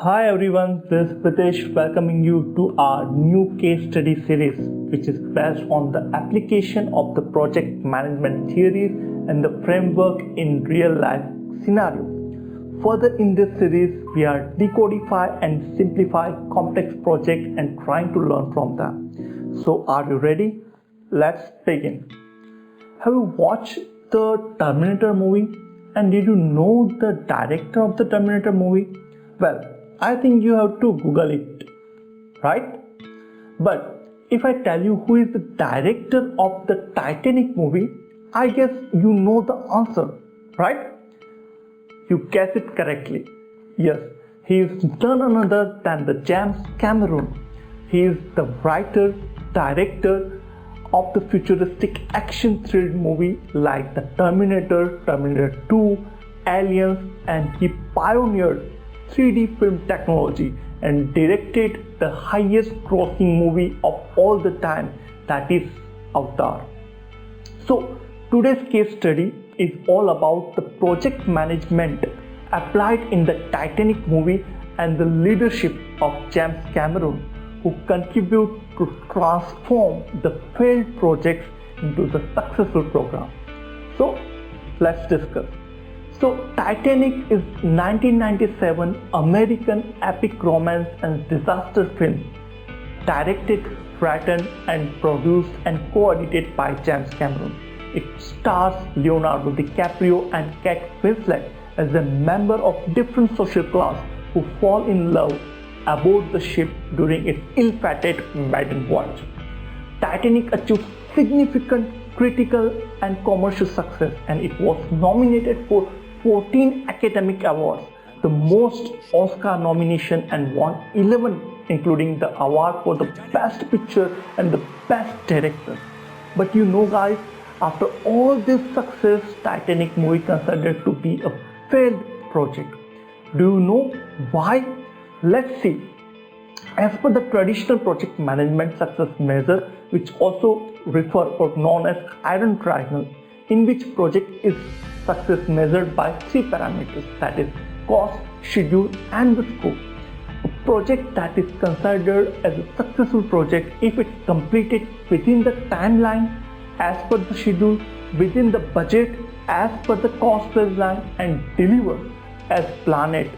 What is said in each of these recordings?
Hi everyone, this is Pritesh welcoming you to our new case study series, which is based on the application of the project management theories and the framework in real life scenario. Further in this series, we are decodify and simplify complex projects and trying to learn from them. So are you ready? Let's begin. Have you watched the Terminator movie? And did you know the director of the Terminator movie? Well, I think you have to Google it, right? But if I tell you who is the director of the Titanic movie, I guess you know the answer, right? You guessed it correctly. Yes, he is none other than the James Cameron. He is the writer, director of the futuristic action thriller movie like the Terminator, Terminator 2, Aliens, and he pioneered 3D film technology and directed the highest grossing movie of all the time, that is Avatar. So today's case study is all about the project management applied in the Titanic movie and the leadership of James Cameron, who contribute to transform the failed projects into the successful program. So let's discuss. So Titanic is 1997 American epic romance and disaster film, directed, written and produced and co-edited by James Cameron. It stars Leonardo DiCaprio and Kate Winslet as a member of different social class who fall in love aboard the ship during its ill-fated maiden voyage. Titanic achieved significant critical and commercial success, and it was nominated for 14 academic awards, the most Oscar nomination, and won 11, including the award for the best picture and the best director. But you know guys, after all this success, Titanic movie considered to be a failed project. Do you know why? Let's see. As per the traditional project management success measure, which also refer or known as Iron Triangle, in which project is success measured by three parameters, that is cost, schedule and the scope. A project that is considered as a successful project if it's completed within the timeline as per the schedule, within the budget as per the cost baseline, and deliver as planned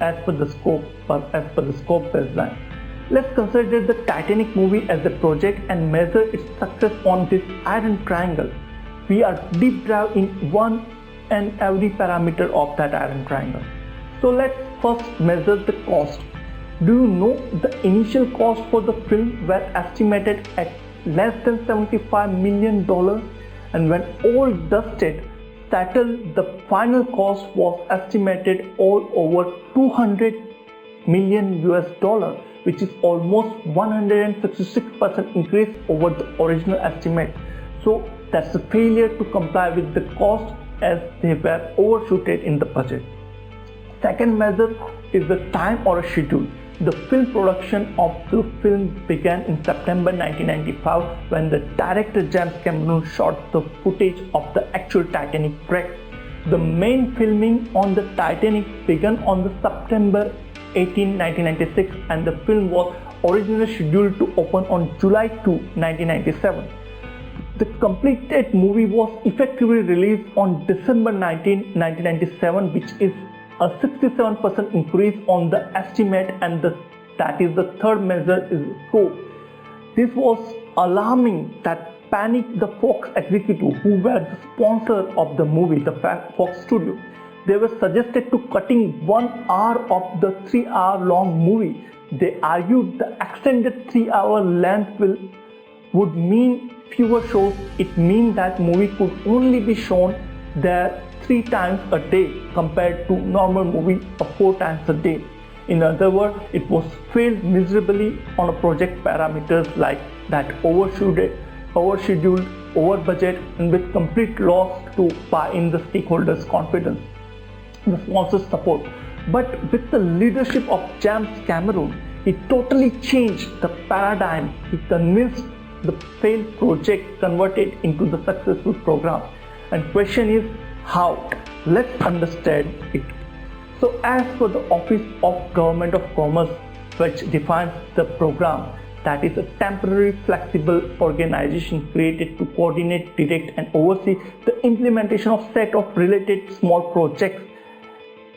as per the scope baseline. Let's consider the Titanic movie as a project and measure its success on this Iron Triangle. We are deep dive in one and every parameter of that Iron Triangle. So let's first measure the cost. Do you know the initial cost for the film were estimated at less than $75 million, and when all dusted settled, the final cost was estimated all over $200 million, which is almost 166% increase over the original estimate. So that's a failure to comply with the cost as they were overshooted in the budget. Second measure is the time or a schedule. The film production of the film began in September 1995 when the director James Cameron shot the footage of the actual Titanic wreck. The main filming on the Titanic began on the September 18, 1996, and the film was originally scheduled to open on July 2, 1997. The completed movie was effectively released on December 19, 1997, which is a 67% increase on the estimate, and that is the third measure is scope. This was alarming that panicked the Fox executive who were the sponsor of the movie, the Fox Studio. They were suggested to cutting 1 hour of the 3-hour long movie. They argued the extended 3-hour length would mean fewer shows. It means that movie could only be shown there 3 times a day compared to normal movie of 4 times a day. In other words, it was failed miserably on a project parameters like that overscheduled, over budget, and with complete loss to buy in the stakeholders' confidence, the sponsors' support. But with the leadership of James Cameron, he totally changed the paradigm. He convinced the failed project converted into the successful program. And question is how? Let's understand it. So as per the Office of Government of Commerce, which defines the program, that is a temporary flexible organization created to coordinate, direct and oversee the implementation of set of related small projects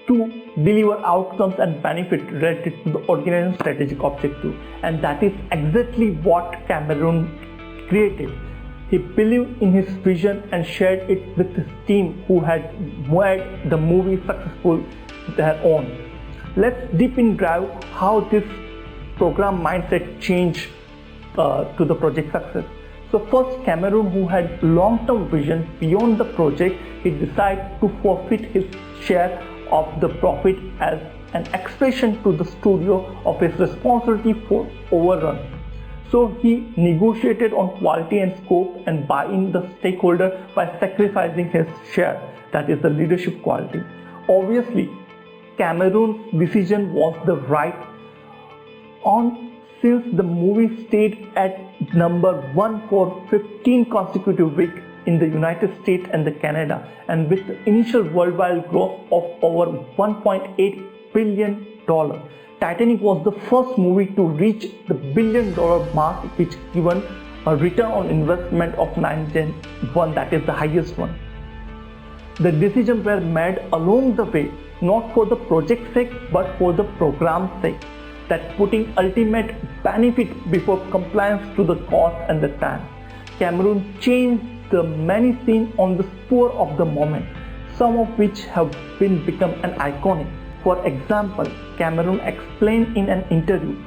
to deliver outcomes and benefit related to the organization's strategic objective. And that is exactly what Cameron created. He believed in his vision and shared it with his team who had made the movie successful their own. Let's deep dive how this program mindset changed to the project success. So first, Cameron, who had long-term vision beyond the project, he decided to forfeit his share of the profit as an expression to the studio of his responsibility for overrun. So he negotiated on quality and scope and buy-in the stakeholder by sacrificing his share, that is the leadership quality. Obviously, Cameron's decision was the right on, since the movie stayed at number 1 for 15 consecutive weeks in the United States and Canada, and with the initial worldwide gross of over $1.8 billion. Titanic was the first movie to reach the $1 billion mark, which given a return on investment of 9.1, that is the highest one. The decisions were made along the way, not for the project's sake but for the program's sake, that putting ultimate benefit before compliance to the cost and the time. Cameron changed the many scenes on the spur of the moment, some of which have become an iconic. For example, Cameron explained in an interview,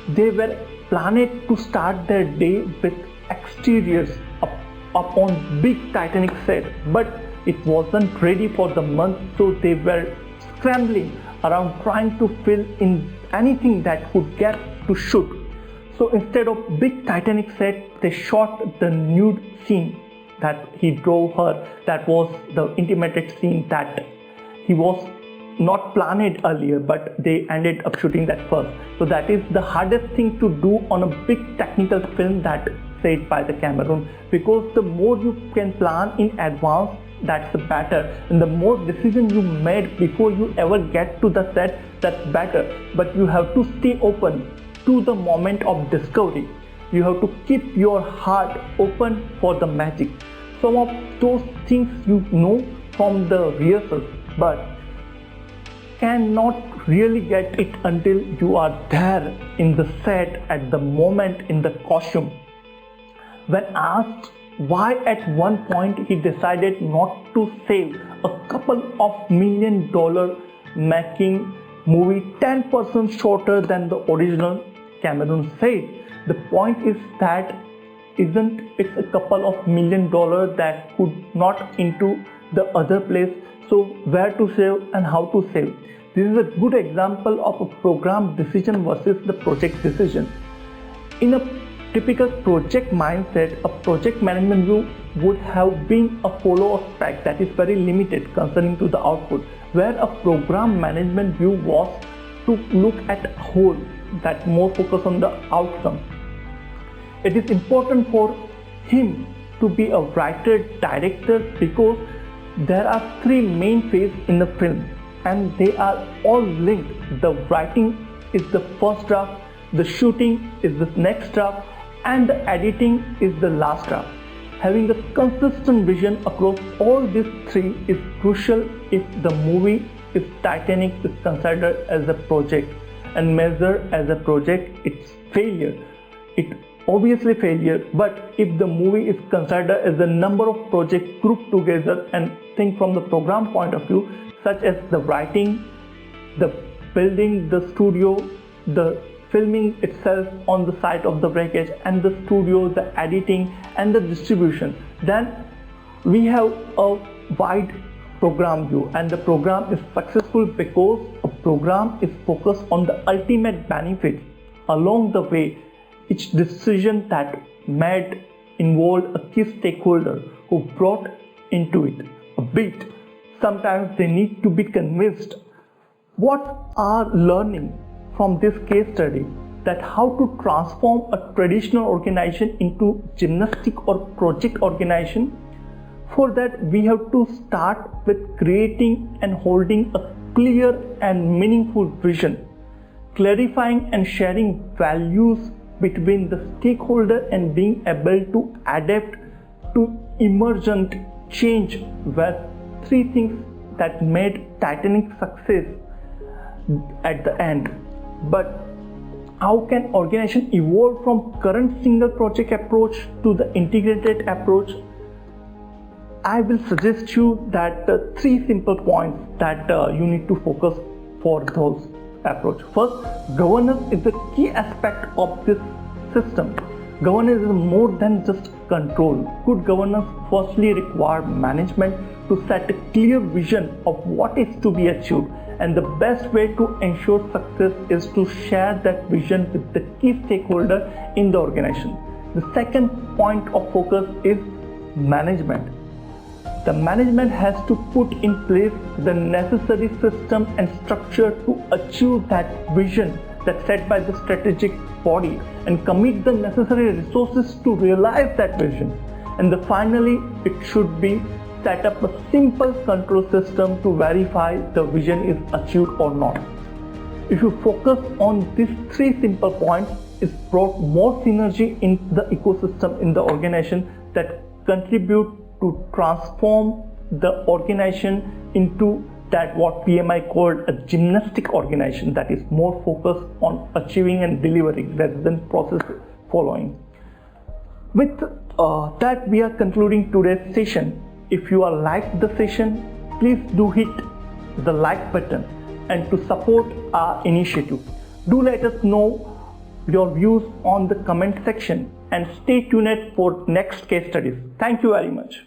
they were planned to start their day with exteriors up on big Titanic set, but it wasn't ready for the month, so they were scrambling around trying to fill in anything that could get to shoot. So instead of big Titanic set, they shot the nude scene that he drove her. That was the intimated scene that he was not planned earlier, but they ended up shooting that first. So that is the hardest thing to do on a big technical film, that said by the Cameron, because the more you can plan in advance, that's better, and the more decision you made before you ever get to the set, that's better. But you have to stay open to the moment of discovery. You have to keep your heart open for the magic. Some of those things you know from the rehearsals, but cannot really get it until you are there in the set at the moment in the costume. When asked why at one point he decided not to save a couple of $1 million making movie 10% shorter than the original, Cameron said, the point is that isn't it a couple of $1 million that could not into the other place, so where to save and how to save. This is a good example of a program decision versus the project decision. In a typical project mindset, a project management view would have been a follow spec that is very limited concerning to the output, where a program management view was to look at whole, that more focus on the outcome. It is important for him to be a writer director because there are 3 main phases in the film and they are all linked. The writing is the first draft, the shooting is the next draft, and the editing is the last draft. Having a consistent vision across all these 3 is crucial if the movie, if Titanic is considered as a project and measured as a project, it's failure. It obviously failure, but if the movie is considered as a number of projects grouped together and think from the program point of view, such as the writing, the building, the studio, the filming itself on the site of the wreckage, and the studio, the editing and the distribution, then we have a wide program view, and the program is successful because a program is focused on the ultimate benefit along the way. Each decision that made involved a key stakeholder who brought into it a bit. Sometimes they need to be convinced. What are learning from this case study? That how to transform a traditional organization into gymnastic or project organization. For that we have to start with creating and holding a clear and meaningful vision, clarifying and sharing values between the stakeholder and being able to adapt to emergent change were three things that made Titanic success at the end. But how can organization evolve from current single project approach to the integrated approach? I will suggest you that three simple points that you need to focus for those approach. First, governance is the key aspect of this system. Governance is more than just control. Good governance firstly requires management to set a clear vision of what is to be achieved, and the best way to ensure success is to share that vision with the key stakeholder in the organization. The second point of focus is management. The management has to put in place the necessary system and structure to achieve that vision that's set by the strategic body and commit the necessary resources to realize that vision. And finally, it should be set up a simple control system to verify the vision is achieved or not. If you focus on these three simple points, it's brought more synergy in the ecosystem in the organization that contribute to transform the organization into that what PMI called a gymnastic organization that is more focused on achieving and delivering rather than process following. With that, we are concluding today's session. If you are liked the session, please do hit the like button, and to support our initiative, do let us know your views on the comment section and stay tuned for next case studies. Thank you very much.